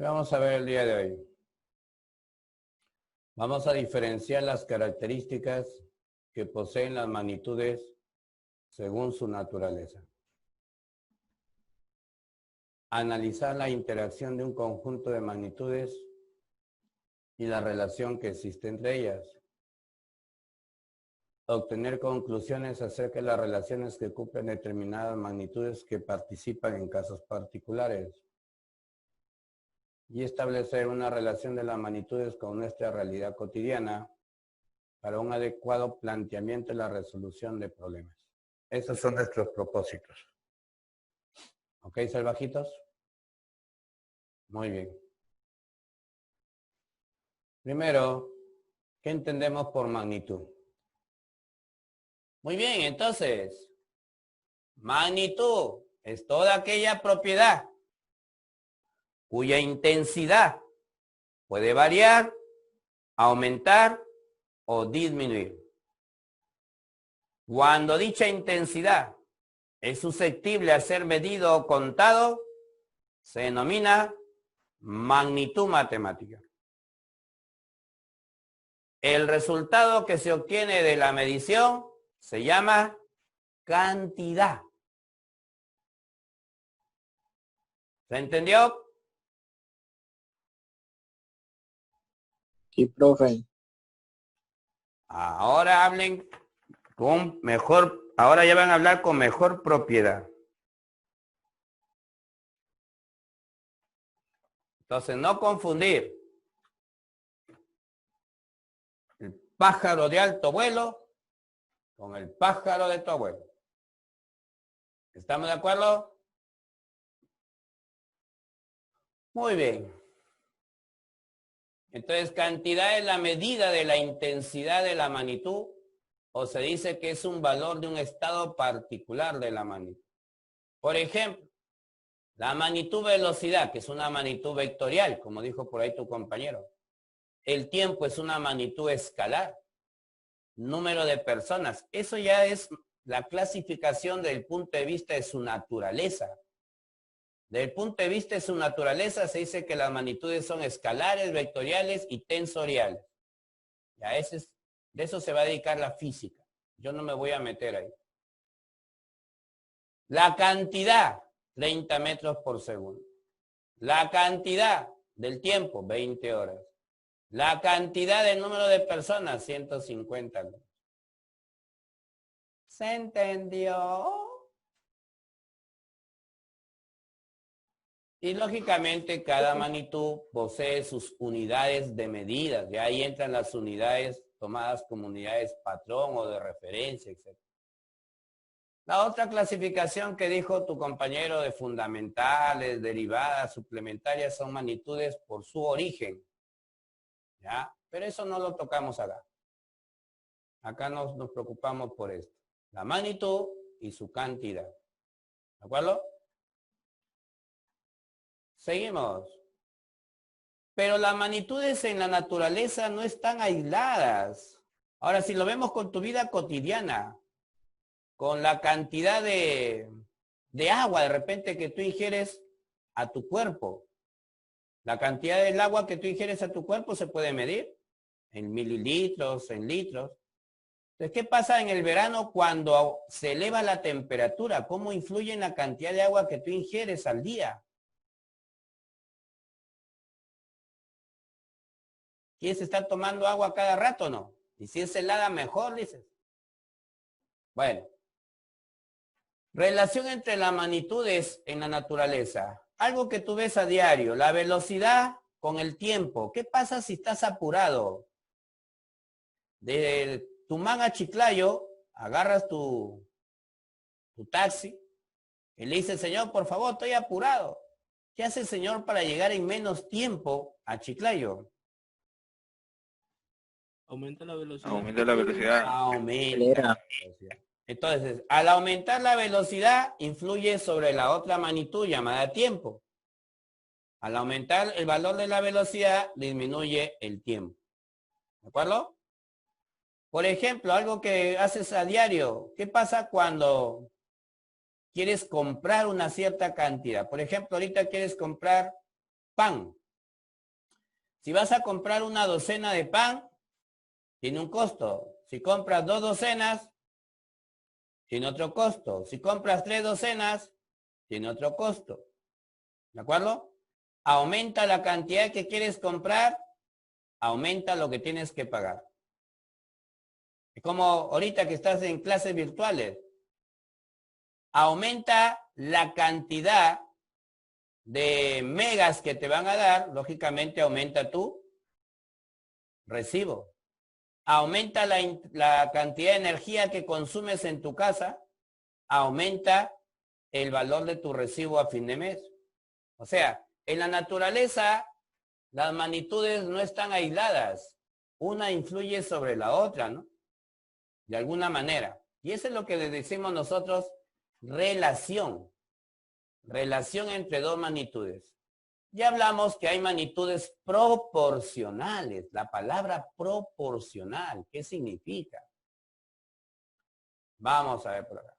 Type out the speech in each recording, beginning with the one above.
¿Qué vamos a ver el día de hoy? Vamos a diferenciar las características que poseen las magnitudes según su naturaleza. Analizar la interacción de un conjunto de magnitudes y la relación que existe entre ellas. Obtener conclusiones acerca de las relaciones que cumplen determinadas magnitudes que participan en casos particulares. Y establecer una relación de las magnitudes con nuestra realidad cotidiana para un adecuado planteamiento y la resolución de problemas. Esos son nuestros propósitos. ¿Ok, salvajitos? Muy bien. Primero, ¿qué entendemos por magnitud? Muy bien, entonces, magnitud es toda aquella propiedad cuya intensidad puede variar, aumentar o disminuir. Cuando dicha intensidad es susceptible a ser medido o contado, se denomina magnitud matemática. El resultado que se obtiene de la medición se llama cantidad. ¿Se entendió? Sí, profe. Ahora hablen con mejor, ahora ya van a hablar con mejor propiedad. Entonces, no confundir el pájaro de alto vuelo con el pájaro de tu abuelo. ¿Estamos de acuerdo? Muy bien. Entonces, cantidad es la medida de la intensidad de la magnitud, o se dice que es un valor de un estado particular de la magnitud. Por ejemplo, la magnitud velocidad, que es una magnitud vectorial, como dijo por ahí tu compañero. El tiempo es una magnitud escalar. Número de personas. Eso ya es la clasificación desde el punto de vista de su naturaleza. Desde el punto de vista de su naturaleza se dice que las magnitudes son escalares, vectoriales y tensoriales. Ya de eso se va a dedicar la física. Yo no me voy a meter ahí. La cantidad, 30 metros por segundo. La cantidad del tiempo, 20 horas. La cantidad del número de personas, 150. ¿Se entendió? Y lógicamente cada magnitud posee sus unidades de medidas. Y ahí entran las unidades tomadas como unidades patrón o de referencia, etc. La otra clasificación que dijo tu compañero de fundamentales, derivadas, suplementarias, son magnitudes por su origen. ¿Ya? Pero eso no lo tocamos acá. Acá nos preocupamos por esto. La magnitud y su cantidad. ¿De acuerdo? Seguimos. Pero las magnitudes en la naturaleza no están aisladas. Ahora, si lo vemos con tu vida cotidiana, con la cantidad de agua de repente que tú ingieres a tu cuerpo, la cantidad del agua que tú ingieres a tu cuerpo se puede medir en mililitros, en litros. Entonces, ¿qué pasa en el verano cuando se eleva la temperatura? ¿Cómo influye en la cantidad de agua que tú ingieres al día? ¿Quieres estar tomando agua cada rato o no? Y si es helada, mejor, dices. Bueno. Relación entre las magnitudes en la naturaleza. Algo que tú ves a diario, la velocidad con el tiempo. ¿Qué pasa si estás apurado? De Tumán a Chiclayo, agarras tu taxi y le dices, señor, por favor, estoy apurado. ¿Qué hace el señor para llegar en menos tiempo a Chiclayo? Aumenta la velocidad. Aumenta la velocidad. Aumenta la velocidad. Entonces, al aumentar la velocidad, influye sobre la otra magnitud llamada tiempo. Al aumentar el valor de la velocidad, disminuye el tiempo. ¿De acuerdo? Por ejemplo, algo que haces a diario. ¿Qué pasa cuando quieres comprar una cierta cantidad? Por ejemplo, ahorita quieres comprar pan. Si vas a comprar una docena de pan, tiene un costo. Si compras 2 docenas, tiene otro costo. Si compras 3 docenas, tiene otro costo. ¿De acuerdo? Aumenta la cantidad que quieres comprar, aumenta lo que tienes que pagar. Es como ahorita que estás en clases virtuales. Aumenta la cantidad de megas que te van a dar, lógicamente aumenta tu recibo. Aumenta la cantidad de energía que consumes en tu casa, aumenta el valor de tu recibo a fin de mes. O sea, en la naturaleza las magnitudes no están aisladas. Una influye sobre la otra, ¿no? De alguna manera. Y eso es lo que le decimos nosotros relación. Relación entre dos magnitudes. Ya hablamos que hay magnitudes proporcionales. La palabra proporcional, ¿qué significa? Vamos a ver por acá.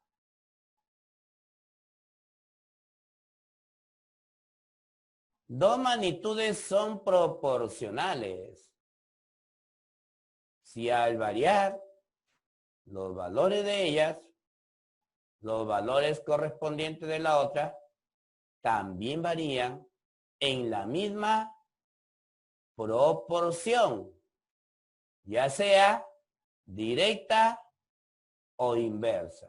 Dos magnitudes son proporcionales. Si al variar los valores de ellas, los valores correspondientes de la otra, también varían en la misma proporción, ya sea directa o inversa.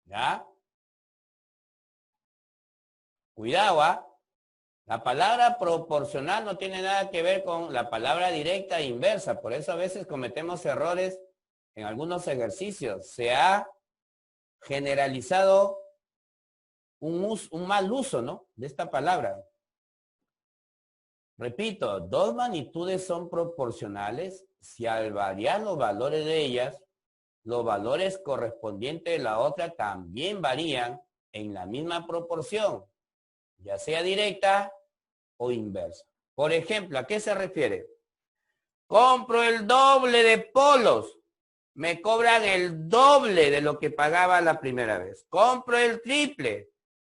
¿Ya? Cuidado, ¿ah? La palabra proporcional no tiene nada que ver con la palabra directa e inversa. Por eso a veces cometemos errores en algunos ejercicios. Se ha generalizado un mal uso, ¿no? De esta palabra. Repito, dos magnitudes son proporcionales si al variar los valores de ellas, los valores correspondientes de la otra también varían en la misma proporción, ya sea directa o inversa. Por ejemplo, ¿a qué se refiere? Compro el doble de polos, me cobran el doble de lo que pagaba la primera vez. Compro el triple,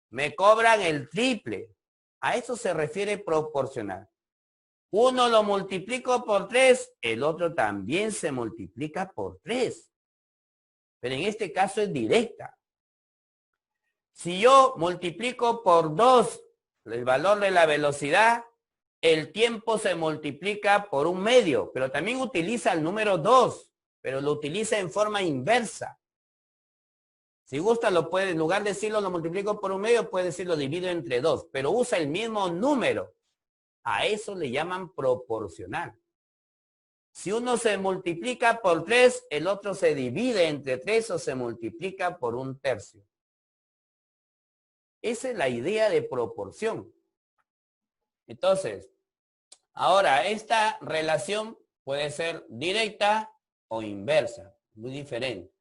me cobran el triple. A eso se refiere proporcional. Uno lo multiplico por 3, el otro también se multiplica por 3. Pero en este caso es directa. Si yo multiplico por 2 el valor de la velocidad, el tiempo se multiplica por 1/2, pero también utiliza el número 2, pero lo utiliza en forma inversa. Si gusta, lo puede, en lugar de decirlo lo multiplico por 1/2, puede decirlo divido entre 2, pero usa el mismo número. A eso le llaman proporcional. Si uno se multiplica por 3, el otro se divide entre 3 o se multiplica por 1/3. Esa es la idea de proporción. Entonces, ahora, esta relación puede ser directa o inversa, muy diferente.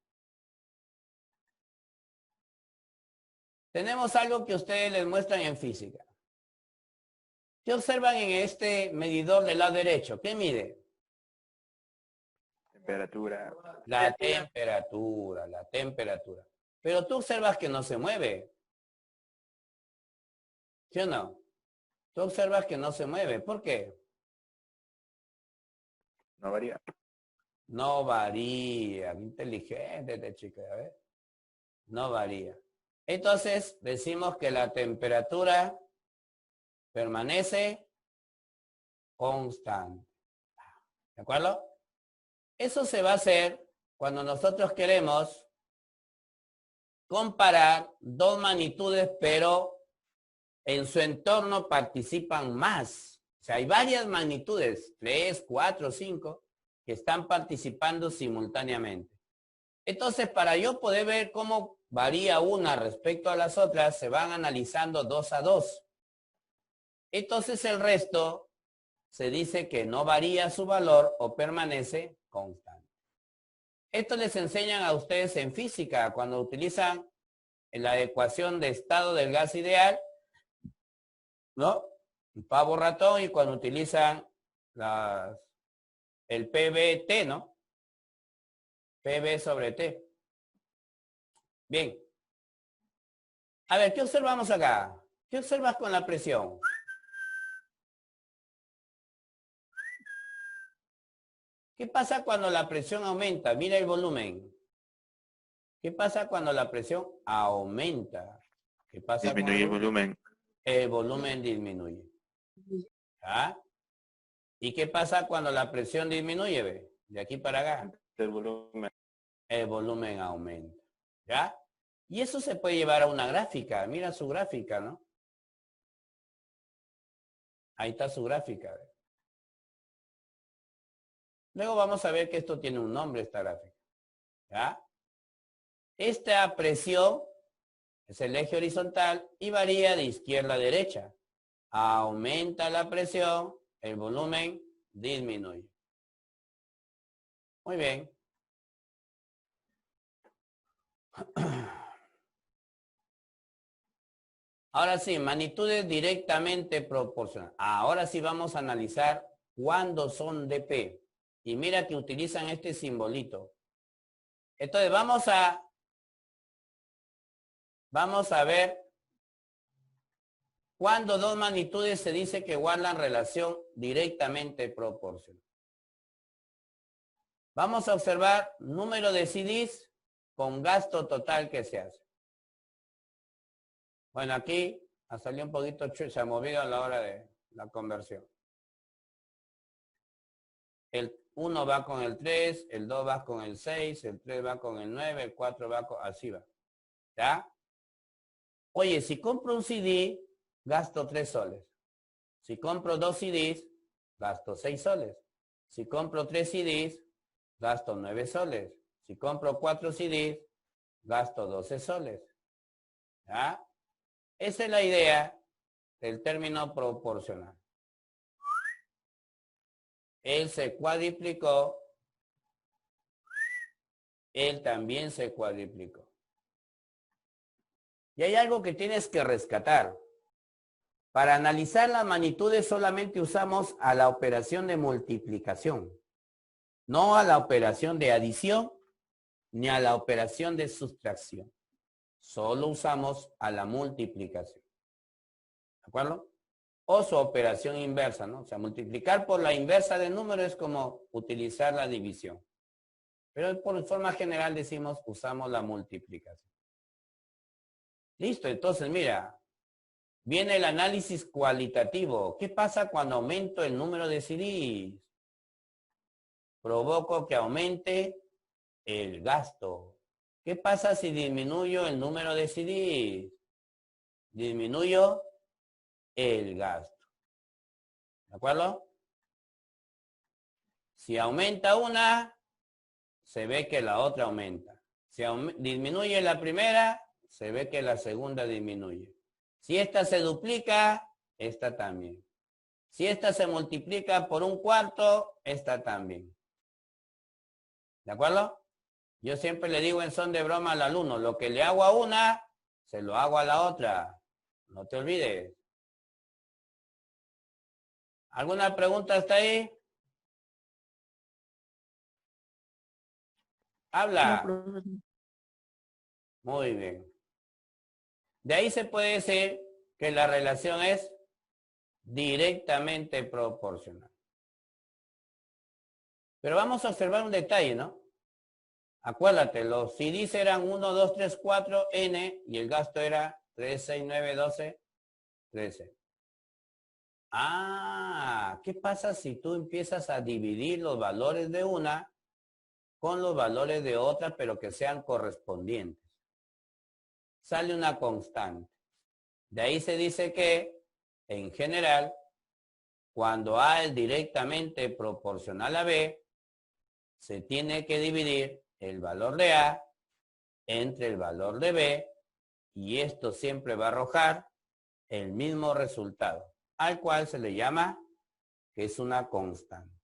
Tenemos algo que ustedes les muestran en física. ¿Qué observan en este medidor del lado derecho? ¿Qué mide? Temperatura. La temperatura, la temperatura. Pero tú observas que no se mueve. ¿Sí o no? Tú observas que no se mueve. ¿Por qué? No varía. No varía. Inteligente esta chica, ¿ves? No varía. Entonces, decimos que la temperatura permanece constante. ¿De acuerdo? Eso se va a hacer cuando nosotros queremos comparar dos magnitudes, pero en su entorno participan más. O sea, hay varias magnitudes, 3, 4, 5, que están participando simultáneamente. Entonces, para yo poder ver cómo varía una respecto a las otras, se van analizando 2 a 2. Entonces, el resto se dice que no varía su valor o permanece constante. Esto les enseñan a ustedes en física cuando utilizan la ecuación de estado del gas ideal, ¿no? El pavo ratón, y cuando utilizan el PBT, ¿no? PB sobre T. Bien. A ver, ¿qué observamos acá? ¿Qué observas con la presión? ¿Qué pasa cuando la presión aumenta? Mira el volumen. ¿Qué pasa cuando la presión aumenta? ¿Qué pasa con Disminuye el volumen. el volumen disminuye? ¿Ah? ¿Y qué pasa cuando la presión disminuye? Ve? De aquí para acá. El volumen. El volumen aumenta. ¿Ya? Y eso se puede llevar a una gráfica. Mira su gráfica, ¿no? Ahí está su gráfica. ¿Ve? Luego vamos a ver que esto tiene un nombre, esta gráfica. ¿Ya? Esta presión es el eje horizontal y varía de izquierda a derecha. Aumenta la presión, el volumen disminuye. Muy bien. Ahora sí, magnitudes directamente proporcionales. Ahora sí vamos a analizar cuándo son dp. Y mira que utilizan este simbolito. Entonces vamos a ver cuándo dos magnitudes se dice que guardan relación directamente proporcional. Vamos a observar número de CDs con gasto total que se hace. Bueno, aquí ha salido un poquito, se ha movido a la hora de la conversión. El 1 va con el 3, el 2 va con el 6, el 3 va con el 9, el 4 va con... Así va. ¿Ya? Oye, si compro un CD, gasto 3 soles. Si compro 2 CDs, gasto 6 soles. Si compro 3 CDs, gasto 9 soles. Si compro 4 CDs, gasto 12 soles. ¿Ya? Esa es la idea del término proporcional. Él se cuadriplicó, él también se cuadriplicó. Y hay algo que tienes que rescatar. Para analizar las magnitudes solamente usamos a la operación de multiplicación, no a la operación de adición ni a la operación de sustracción. Solo usamos a la multiplicación. ¿De acuerdo? O su operación inversa, ¿no? O sea, multiplicar por la inversa del número es como utilizar la división. Pero por forma general decimos usamos la multiplicación. Listo, entonces mira, viene el análisis cualitativo. ¿Qué pasa cuando aumento el número de CDs? Provoco que aumente el gasto. ¿Qué pasa si disminuyo el número de CDs? Disminuyo el gasto. ¿De acuerdo? Si aumenta una, se ve que la otra aumenta. Si disminuye la primera, se ve que la segunda disminuye. Si esta se duplica, esta también. Si esta se multiplica por un cuarto, esta también. ¿De acuerdo? Yo siempre le digo en son de broma al alumno, lo que le hago a una, se lo hago a la otra. No te olvides. ¿Alguna pregunta hasta ahí? Habla. No, Muy bien. De ahí se puede decir que la relación es directamente proporcional. Pero vamos a observar un detalle, ¿no? Acuérdate, los CDs eran 1, 2, 3, 4, N, y el gasto era 3, 6, 9, 12, 13. Ah, ¿qué pasa si tú empiezas a dividir los valores de una con los valores de otra, pero que sean correspondientes? Sale una constante. De ahí se dice que, en general, cuando A es directamente proporcional a B, se tiene que dividir el valor de A entre el valor de B, y esto siempre va a arrojar el mismo resultado, al cual se le llama que es una constante.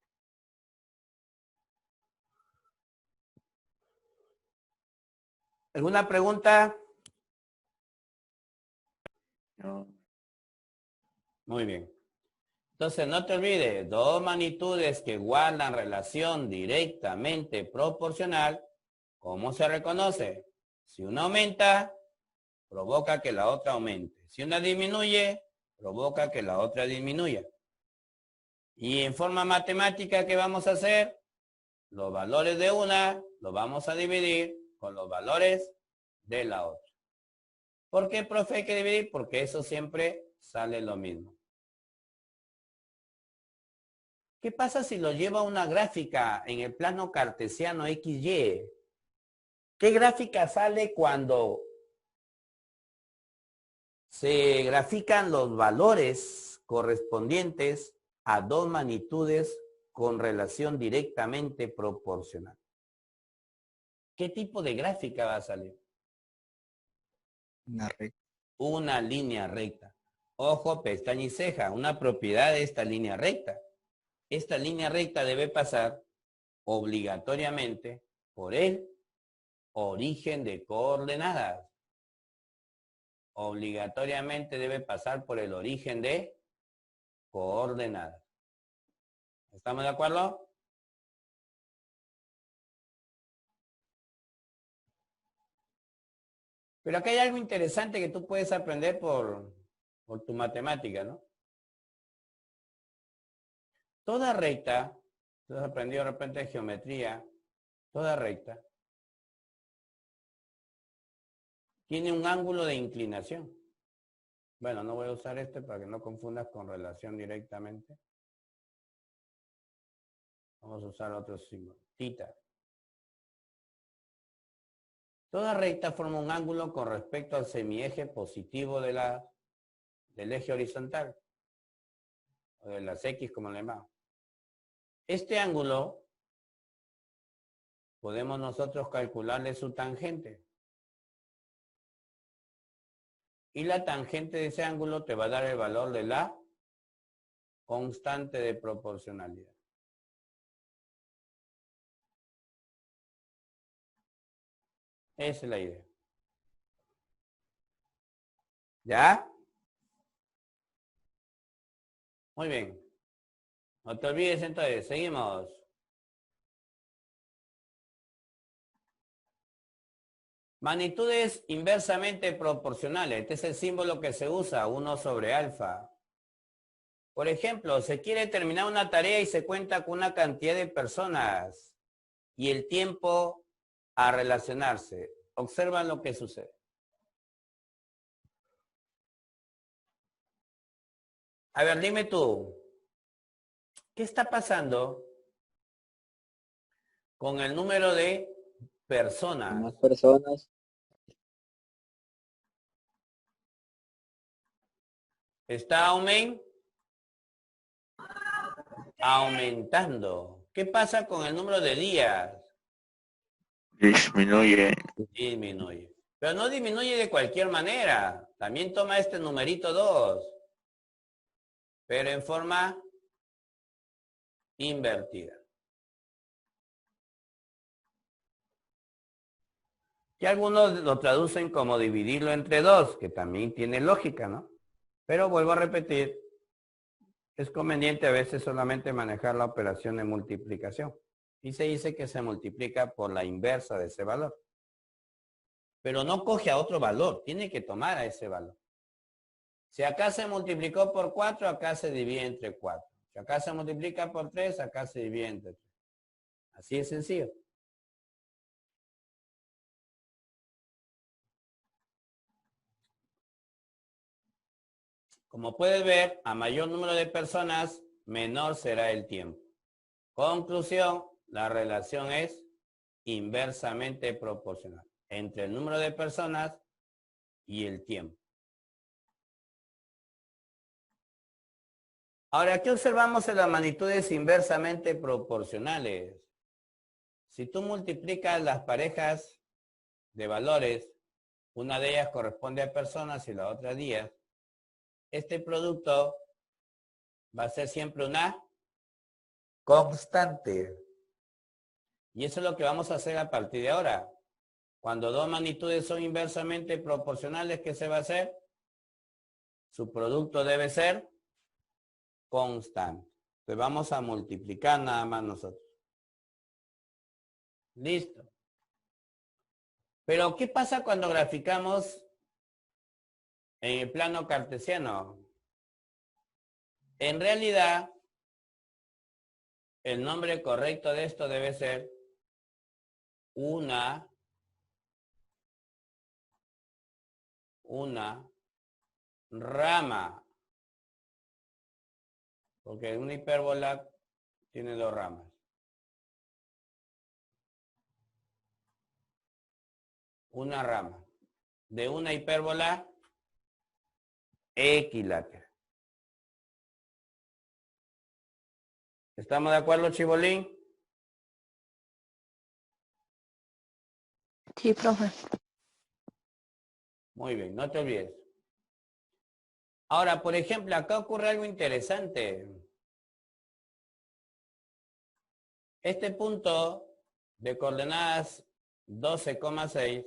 ¿Alguna pregunta? No. Muy bien. Entonces, no te olvides, dos magnitudes que guardan relación directamente proporcional, ¿cómo se reconoce? Si una aumenta, provoca que la otra aumente. Si una disminuye, provoca que la otra disminuya. Y en forma matemática, ¿qué vamos a hacer? los valores de una los vamos a dividir con los valores de la otra. ¿Por qué, profe, hay que dividir? Porque eso siempre sale lo mismo. ¿Qué pasa si lo lleva a una gráfica en el plano cartesiano XY? ¿Qué gráfica sale cuando se grafican los valores correspondientes a dos magnitudes con relación directamente proporcional? ¿Qué tipo de gráfica va a salir? Una recta. Una línea recta. Ojo, pestaña y ceja, una propiedad de esta línea recta. Esta línea recta debe pasar obligatoriamente por el origen de coordenadas. Obligatoriamente debe pasar por el origen de coordenadas. ¿Estamos de acuerdo? Pero acá hay algo interesante que tú puedes aprender por tu matemática, ¿no? Toda recta, tú has aprendido de repente geometría, toda recta tiene un ángulo de inclinación. Bueno, no voy a usar este para que no confundas con relación directamente. Vamos a usar otro símbolo, tita. Toda recta forma un ángulo con respecto al semieje positivo del eje horizontal, o de las X como le llamamos. Este ángulo podemos nosotros calcularle su tangente. Y la tangente de ese ángulo te va a dar el valor de la constante de proporcionalidad. Esa es la idea. ¿Ya? Muy bien. No te olvides entonces, seguimos. Magnitudes inversamente proporcionales. Este es el símbolo que se usa, 1 sobre alfa. Por ejemplo, se quiere terminar una tarea y se cuenta con una cantidad de personas y el tiempo a relacionarse. Observan lo que sucede. A ver, dime tú, ¿qué está pasando con el número de personas? Más personas. Está aumentando. ¿Qué pasa con el número de días? Disminuye. Disminuye. Pero no disminuye de cualquier manera. También toma este numerito 2. Pero en forma invertida. Y algunos lo traducen como dividirlo entre 2, que también tiene lógica, ¿no? Pero vuelvo a repetir, es conveniente a veces solamente manejar la operación de multiplicación. Y se dice que se multiplica por la inversa de ese valor. Pero no coge a otro valor, tiene que tomar a ese valor. Si acá se multiplicó por 4, acá se divide entre 4. Si acá se multiplica por 3, acá se divide entre 3. Así de sencillo. Como puedes ver, a mayor número de personas, menor será el tiempo. Conclusión, la relación es inversamente proporcional entre el número de personas y el tiempo. Ahora, ¿qué observamos en las magnitudes inversamente proporcionales? Si tú multiplicas las parejas de valores, una de ellas corresponde a personas y la otra a días, este producto va a ser siempre una constante. Y eso es lo que vamos a hacer a partir de ahora. Cuando dos magnitudes son inversamente proporcionales, ¿qué se va a hacer? Su producto debe ser constante. Entonces vamos a multiplicar nada más nosotros. Listo. Pero ¿qué pasa cuando graficamos en el plano cartesiano? En realidad, El nombre correcto de esto debe ser una rama. Porque una hipérbola tiene dos ramas. Una rama. De una hipérbola equilátera. ¿Estamos de acuerdo, Chibolín? Sí, profe. Muy bien, no te olvides. Ahora, por ejemplo, acá ocurre algo interesante. Este punto de coordenadas 12,6,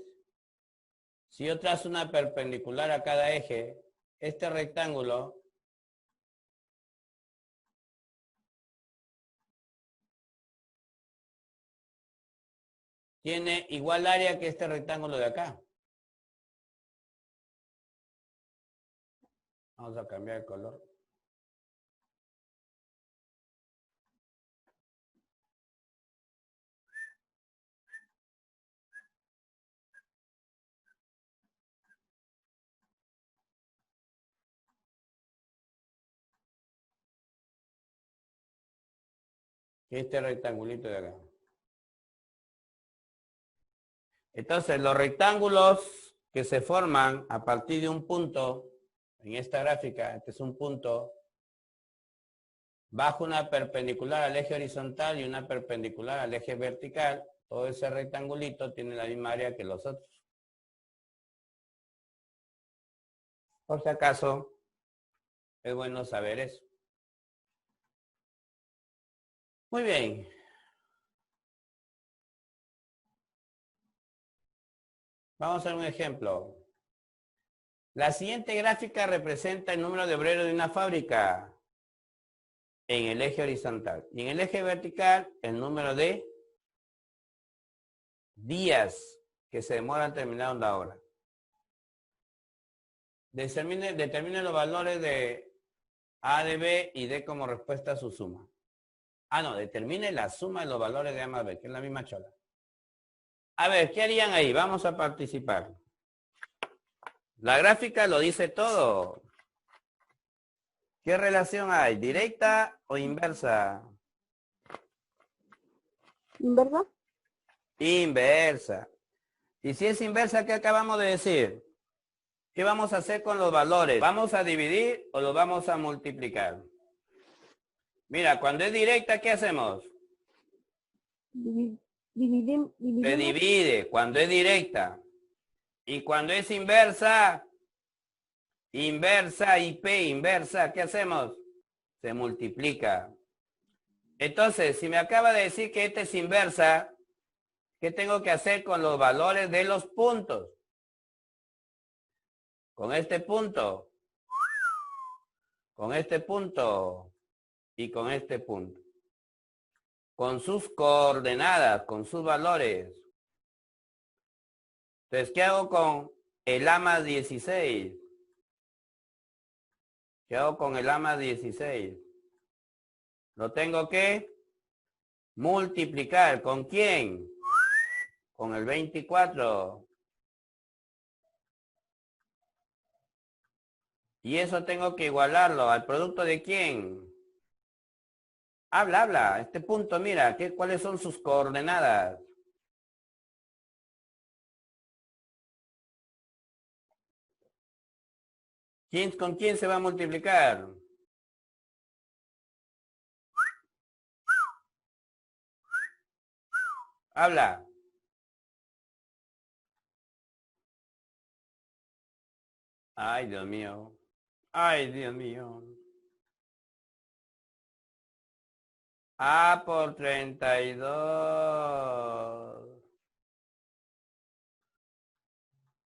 si yo trazo una perpendicular a cada eje, este rectángulo tiene igual área que este rectángulo de acá. Vamos a cambiar el color. Este rectangulito de acá. Entonces, los rectángulos que se forman a partir de un punto, en esta gráfica, este es un punto, bajo una perpendicular al eje horizontal y una perpendicular al eje vertical, todo ese rectangulito tiene la misma área que los otros. Por si acaso, es bueno saber eso. Muy bien. Vamos a hacer un ejemplo. La siguiente gráfica representa el número de obreros de una fábrica en el eje horizontal. Y en el eje vertical, el número de días que se demoran terminando la obra. Determine los valores de A de B y D como respuesta a su suma. Ah, no, determine la suma de los valores de A más B, que es la misma chola. A ver, ¿qué harían ahí? Vamos a participar. La gráfica lo dice todo. ¿Qué relación hay? ¿Directa o inversa? ¿Inversa? Inversa. Y si es inversa, ¿qué acabamos de decir? ¿Qué vamos a hacer con los valores? ¿Vamos a dividir o los vamos a multiplicar? Mira, cuando es directa, ¿qué hacemos? Dividimos. Se divide cuando es directa. Y cuando es inversa, inversa y P inversa, ¿qué hacemos? Se multiplica. Entonces, si me acaba de decir que esta es inversa, ¿qué tengo que hacer con los valores de los puntos? Con este punto y con este punto. Con sus coordenadas, con sus valores. Entonces, ¿qué hago con el A más 16? ¿Qué hago con el A más 16? Lo tengo que multiplicar. ¿Con quién? Con el 24. Y eso tengo que igualarlo al producto de quién. Habla. Este punto, mira, ¿cuáles son sus coordenadas? ¿Con quién se va a multiplicar? Habla. Ay, Dios mío. Ay, Dios mío. A por 32.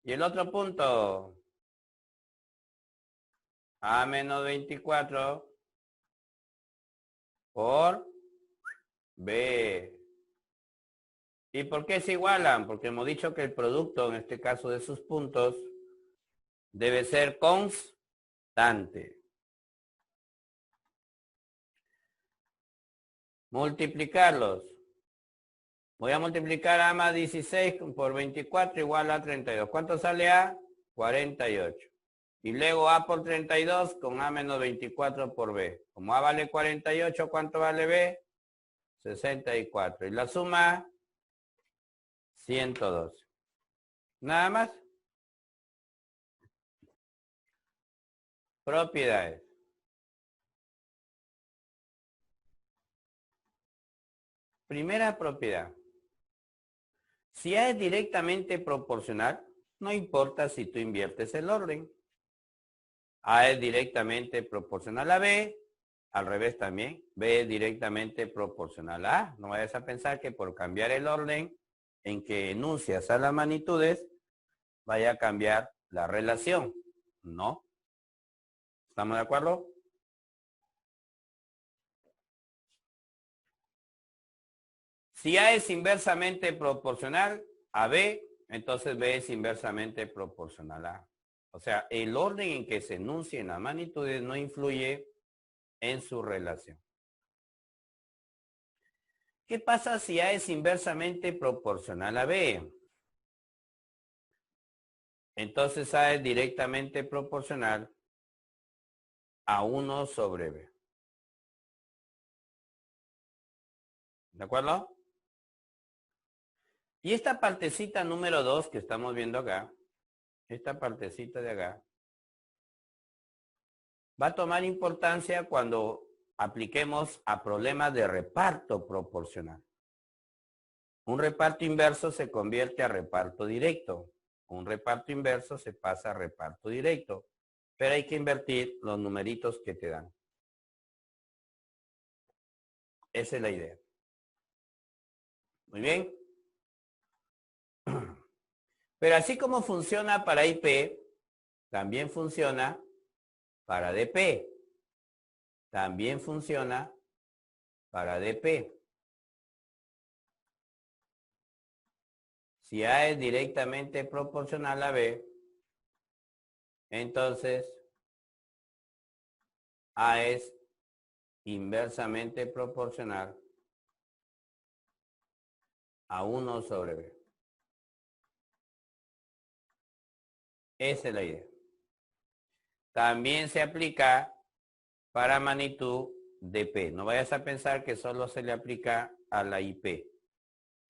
Y el otro punto. A menos 24 por B. ¿Y por qué se igualan? Porque hemos dicho que el producto, en este caso de sus puntos, debe ser constante. multiplicarlos. Voy a multiplicar A más 16 por 24 igual a 32. ¿Cuánto sale A? 48. Y luego A por 32 con A menos 24 por B. Como A vale 48, ¿cuánto vale B? 64. Y la suma, 112. Nada más. Propiedades. Primera propiedad. Si A es directamente proporcional, no importa si tú inviertes el orden. A es directamente proporcional a B, al revés también. B es directamente proporcional a A. No vayas a pensar que por cambiar el orden en que enuncias a las magnitudes, vaya a cambiar la relación. No. ¿Estamos de acuerdo? Si A es inversamente proporcional a B, entonces B es inversamente proporcional a A. O sea, el orden en que se enuncien las magnitudes no influye en su relación. ¿Qué pasa si A es inversamente proporcional a B? Entonces A es directamente proporcional a 1 sobre B. ¿De acuerdo? Y esta partecita número 2 que estamos viendo acá, esta partecita de acá, va a tomar importancia cuando apliquemos a problemas de reparto proporcional. Un reparto inverso se convierte a reparto directo. Un reparto inverso se pasa a reparto directo. Pero hay que invertir los numeritos que te dan. Esa es la idea. Muy bien. Pero así como funciona para IP, también funciona para DP. También funciona para DP. Si A es directamente proporcional a B, entonces A es inversamente proporcional a 1 sobre B. Esa es la idea. También se aplica para magnitud DP. No vayas a pensar que solo se le aplica a la IP.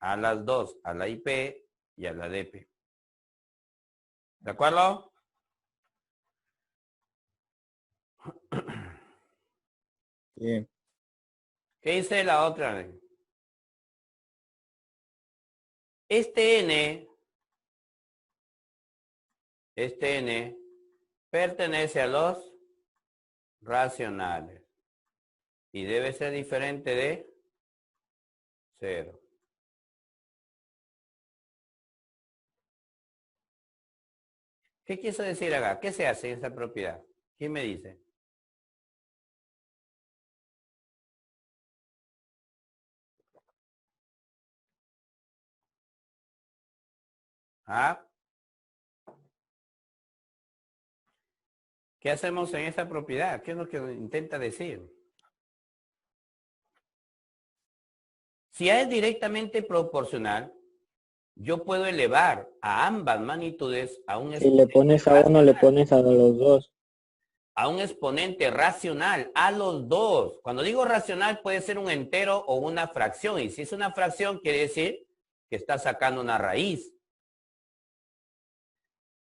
A las dos, a la IP y a la DP. ¿De acuerdo? Bien. ¿Qué dice la otra? Este N pertenece a los racionales y debe ser diferente de 0. ¿Qué quiso decir acá? ¿Qué se hace en esa propiedad? ¿Quién me dice? ¿Ah? ¿Qué hacemos en esta propiedad? ¿Qué es lo que intenta decir? Si A es directamente proporcional, yo puedo elevar a ambas magnitudes a un Si le pones a uno, le pones a los dos. a un exponente racional, a los dos. Cuando digo racional puede ser un entero o una fracción. Y si es una fracción quiere decir que está sacando una raíz.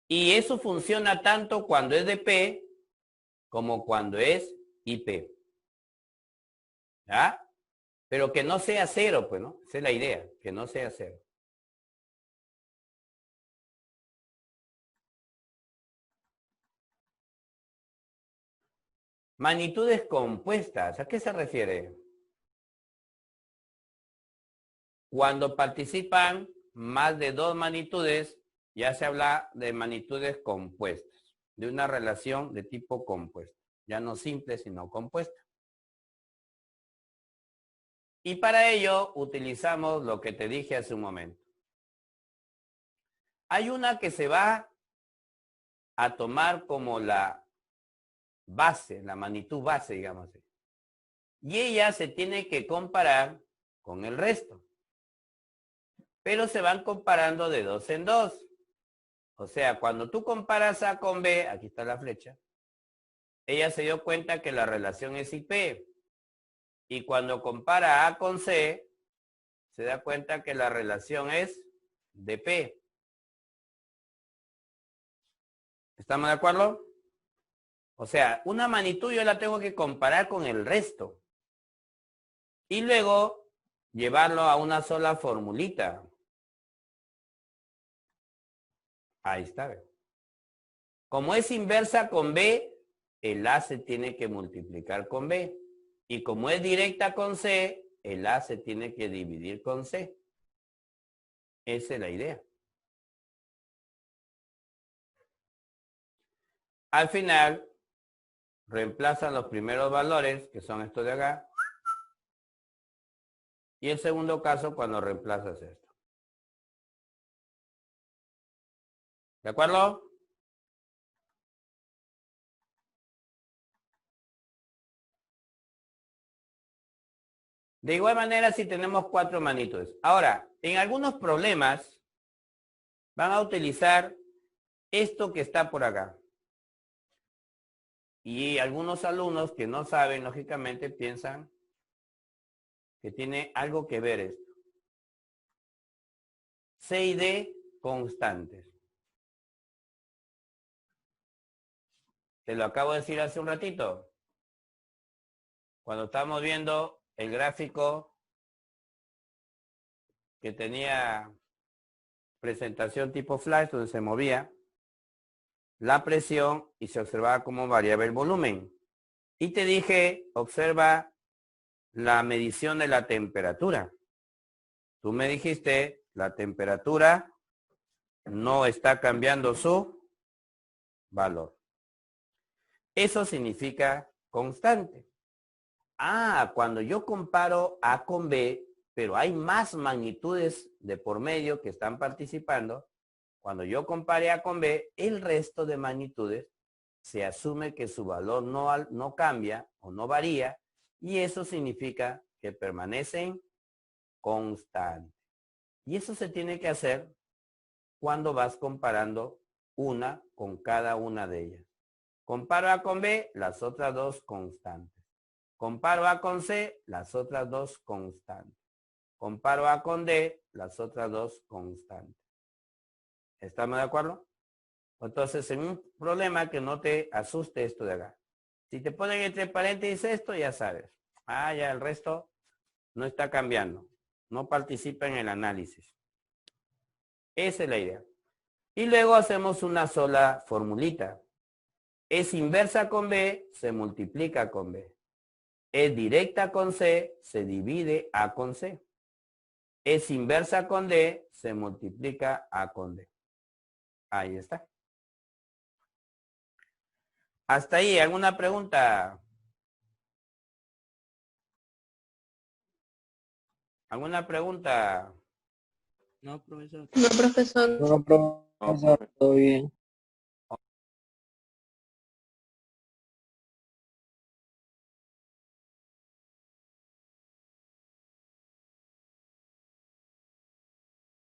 Y eso funciona tanto cuando es de P como cuando es IP. ¿Ya? Pero que no sea 0, pues, ¿no? Esa es la idea, que no sea 0. Magnitudes compuestas, ¿a qué se refiere? Cuando participan más de dos magnitudes, ya se habla de magnitudes compuestas, de una relación de tipo compuesto, ya no simple, sino compuesta. Y para ello utilizamos lo que te dije hace un momento. Hay una que se va a tomar como la base, la magnitud base, digamos así. Y ella se tiene que comparar con el resto. Pero se van comparando de 2 en 2. O sea, cuando tú comparas A con B, aquí está la flecha, ella se dio cuenta que la relación es IP. Y cuando compara A con C, se da cuenta que la relación es DP. ¿Estamos de acuerdo? O sea, una magnitud yo la tengo que comparar con el resto. Y luego llevarlo a una sola formulita. Ahí está. Como es inversa con B, el A se tiene que multiplicar con B. Y como es directa con C, el A se tiene que dividir con C. Esa es la idea. Al final, reemplazan los primeros valores, que son estos de acá. Y el segundo caso, cuando reemplazas esto. ¿De acuerdo? De igual manera, si tenemos 4 magnitudes. Ahora, en algunos problemas van a utilizar esto que está por acá. Y algunos alumnos que no saben, lógicamente, piensan que tiene algo que ver esto. C y D constantes. Te lo acabo de decir hace un ratito. Cuando estábamos viendo el gráfico que tenía presentación tipo flash, donde se movía la presión y se observaba cómo variaba el volumen. Y te dije, observa la medición de la temperatura. Tú me dijiste, la temperatura no está cambiando su valor. Eso significa constante. Ah, cuando yo comparo A con B, pero hay más magnitudes de por medio que están participando, cuando yo compare A con B, el resto de magnitudes se asume que su valor no cambia o no varía, y eso significa que permanecen constantes. Y eso se tiene que hacer cuando vas comparando una con cada una de ellas. Comparo A con B, las otras dos constantes. Comparo A con C, las otras dos constantes. Comparo A con D, las otras dos constantes. ¿Estamos de acuerdo? Entonces, en un problema que no te asuste esto de acá. Si te ponen entre paréntesis esto, ya sabes. Ah, ya el resto no está cambiando. No participa en el análisis. Esa es la idea. Y luego hacemos una sola formulita. Es inversa con B, se multiplica con B. Es directa con C, se divide A con C. Es inversa con D, se multiplica A con D. Ahí está. Hasta ahí, ¿alguna pregunta? ¿Alguna pregunta? No, profesor. No, profesor, todo bien.